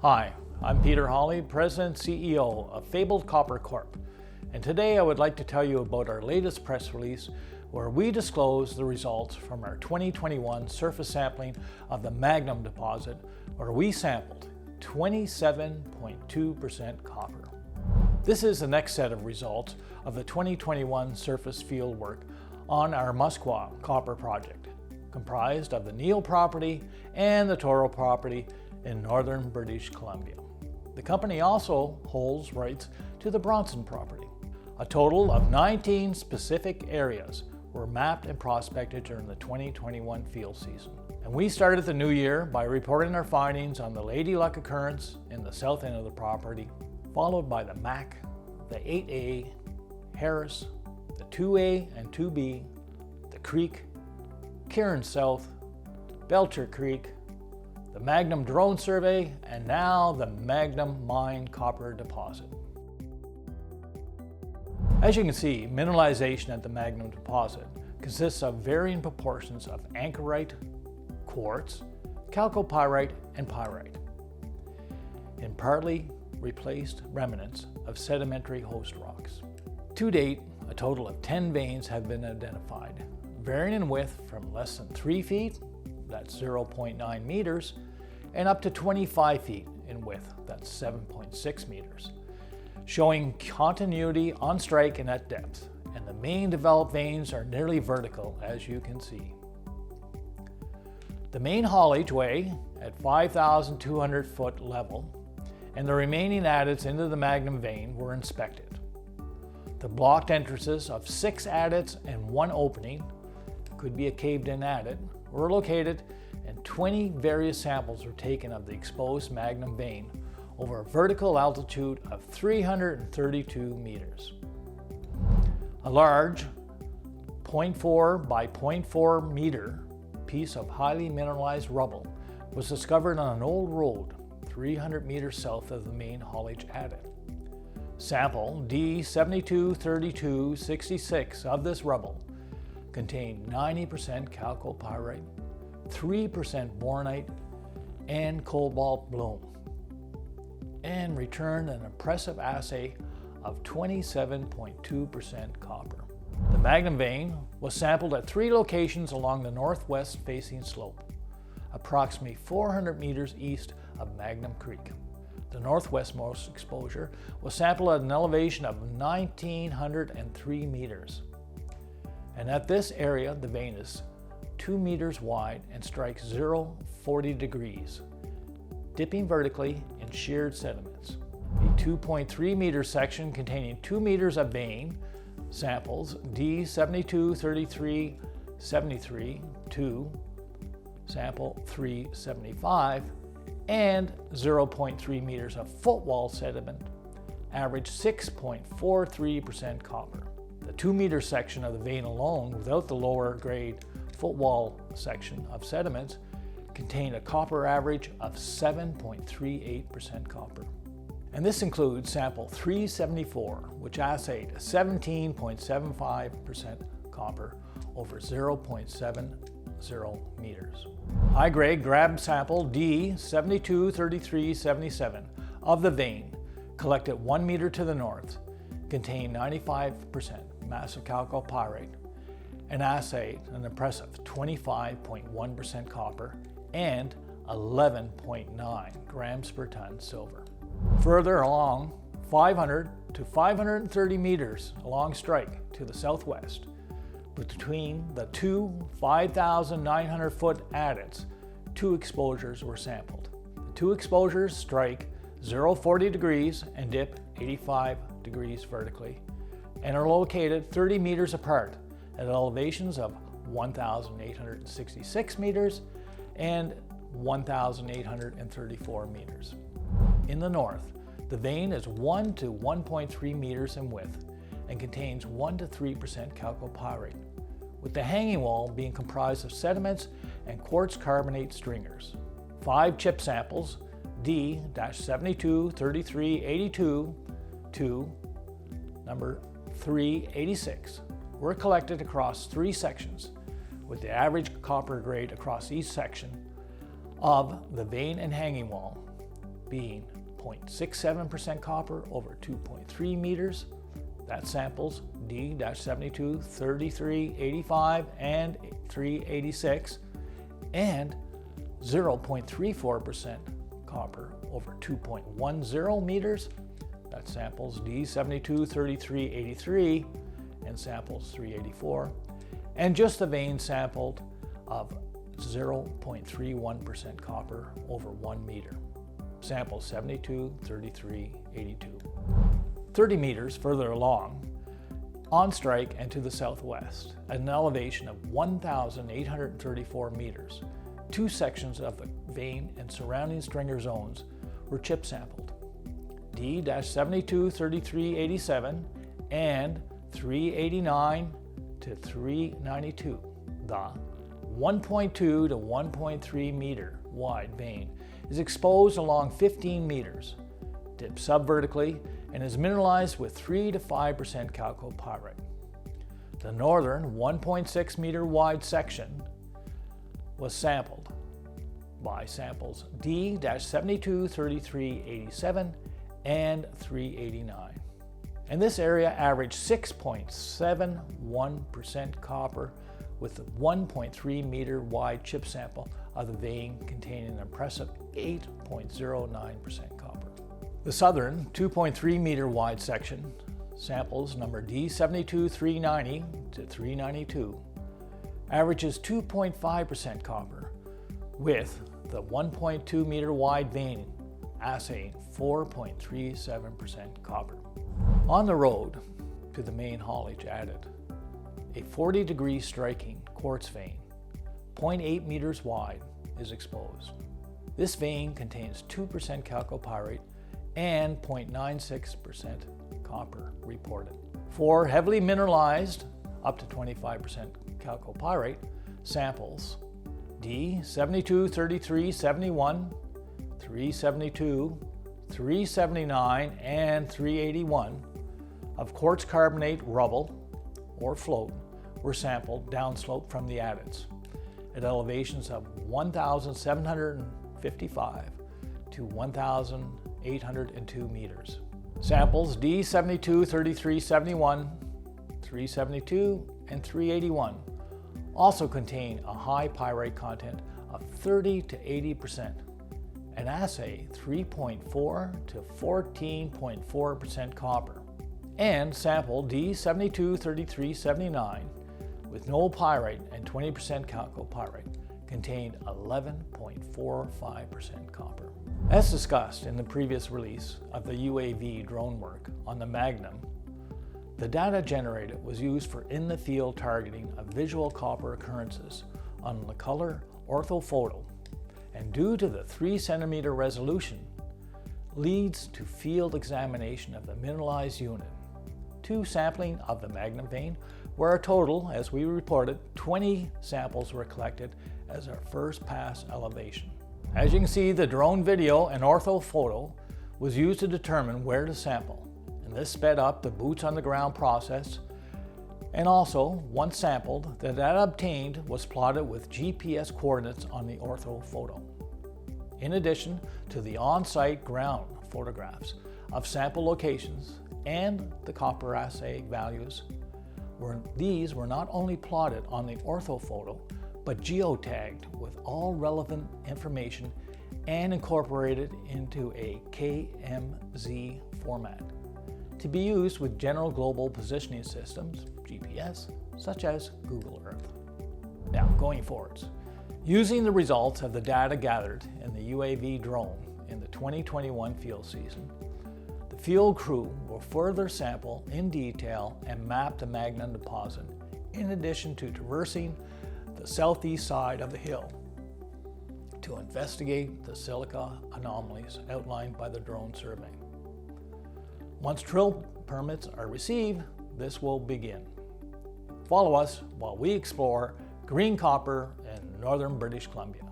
Hi, I'm Peter Hawley, President and CEO of Fabled Copper Corp. And today I would like to tell you about our latest press release where we disclose the results from our 2021 surface sampling of the Magnum deposit, where we sampled 27.2% copper. This is the next set of results of the 2021 surface field work on our Muskwa Copper Project, comprised of the Toro Property and the Toro Property in northern British Columbia. The company also holds rights to the Bronson Property. A total of 19 specific areas were mapped and prospected during the 2021 field season. And we started the new year by reporting our findings on the Lady Luck occurrence in the south end of the property, followed by the Mac, the 8A, Harris, the 2A and 2B, the Creek, Kieran South, Belcher Creek, the Magnum drone survey, and now the Magnum mine copper deposit. As you can see, mineralization at the Magnum deposit consists of varying proportions of anchorite, quartz, chalcopyrite, and pyrite, in partly replaced remnants of sedimentary host rocks. To date, a total of 10 veins have been identified, varying in width from less than 3 feet, that's 0.9 meters, and up to 25 feet in width, that's 7.6 meters, showing continuity on strike and at depth, and the main developed veins are nearly vertical, as you can see. The main haulage way at 5,200 foot level and the remaining adits into the Magnum vein were inspected. The blocked entrances of 6 adits and 1 opening, could be a caved-in adit, were located, and 20 various samples were taken of the exposed Magnum vein over a vertical altitude of 332 meters. A large 0.4 by 0.4 meter piece of highly mineralized rubble was discovered on an old road 300 meters south of the main haulage adit. Sample D723266 of this rubble contained 90% chalcopyrite, 3% bornite, and cobalt bloom, and returned an impressive assay of 27.2% copper. The Magnum vein was sampled at 3 locations along the northwest facing slope, approximately 400 meters east of Magnum Creek. The northwestmost exposure was sampled at an elevation of 1,903 meters. And at this area, the vein is 2 meters wide and strikes 0-40 degrees, dipping vertically in sheared sediments. A 2.3 meter section containing 2 meters of vein samples D723373 to sample 375 and 0.3 meters of footwall sediment averaged 6.43% copper. The 2 meter section of the vein alone, without the lower grade footwall section of sediments, contained a copper average of 7.38% copper. And this includes sample 374, which assayed 17.75% copper over 0.70 meters. High-grade grab sample D723377 of the vein, collected 1 meter to the north, contained 95% massive chalcopyrite and assayed an impressive 25.1% copper and 11.9 grams per ton silver. Further along, 500 to 530 meters along strike to the southwest, between the 2 5,900 foot adits, 2 exposures were sampled. The 2 exposures strike 0-40 degrees and dip 85 degrees vertically, and are located 30 meters apart at elevations of 1,866 meters and 1,834 meters. In the north, the vein is 1 to 1.3 meters in width and contains 1 to 3% chalcopyrite, with the hanging wall being comprised of sediments and quartz carbonate stringers. 5 chip samples D-723382 to number 386 were collected across 3 sections, with the average copper grade across each section of the vein and hanging wall being 0.67% copper over 2.3 meters. That samples D-72, 33, 85, and 386, and 0.34% copper over 2.10 meters. That samples D-72, 33, 83, and samples 384, and just the vein sampled of 0.31% copper over 1 meter. Samples 72, 33, 82. 30 meters further along, on strike and to the southwest, at an elevation of 1,834 meters, two sections of the vein and surrounding stringer zones were chip sampled. D-72, 33, 87, and 389 to 392. The 1.2 to 1.3 meter wide vein is exposed along 15 meters, dips subvertically, and is mineralized with 3 to 5% chalcopyrite. The northern 1.6 meter wide section was sampled by samples D-72, 33, 87, and 389. And this area averaged 6.71% copper with a 1.3 meter wide chip sample of the vein containing an impressive 8.09% copper. The southern 2.3 meter wide section samples number D-72, 390 to 392 averages 2.5% copper with the 1.2 meter wide vein assaying 4.37% copper. On the road to the main haulage added a 40-degree striking quartz vein, 0.8 meters wide, is exposed. This vein contains 2% chalcopyrite and 0.96% copper reported. For heavily mineralized, up to 25% chalcopyrite samples, D-72, 33, 71, 372, 379, and 381 of quartz carbonate rubble or float were sampled downslope from the adits at elevations of 1,755 to 1,802 meters. Samples D-72, 33, 71, 372, and 381 also contain a high pyrite content of 30 to 80% and assay 3.4 to 14.4% copper. And sample D-72, 33, 79 with no pyrite and 20% chalcopyrite contained 11.45% copper. As discussed in the previous release of the UAV drone work on the Magnum, the data generated was used for in-the-field targeting of visual copper occurrences on the color orthophoto, and due to the 3 centimeter resolution, leads to field examination of the mineralized unit, to sampling of the Magnum vein, where a total, as we reported, 20 samples were collected as our first pass elevation. As you can see, the drone video and orthophoto was used to determine where to sample, and this sped up the boots on the ground process. And also, once sampled, the data obtained was plotted with GPS coordinates on the orthophoto. In addition to the on-site ground photographs of sample locations and the copper assay values, these were not only plotted on the orthophoto, but geotagged with all relevant information and incorporated into a KMZ format to be used with general global positioning systems, GPS, such as Google Earth. Now, going forwards, using the results of the data gathered in the UAV drone in the 2021 field season, the field crew will further sample in detail and map the Magnum deposit, in addition to traversing the southeast side of the hill to investigate the silica anomalies outlined by the drone survey. Once drill permits are received, this will begin. Follow us while we explore green copper in northern British Columbia.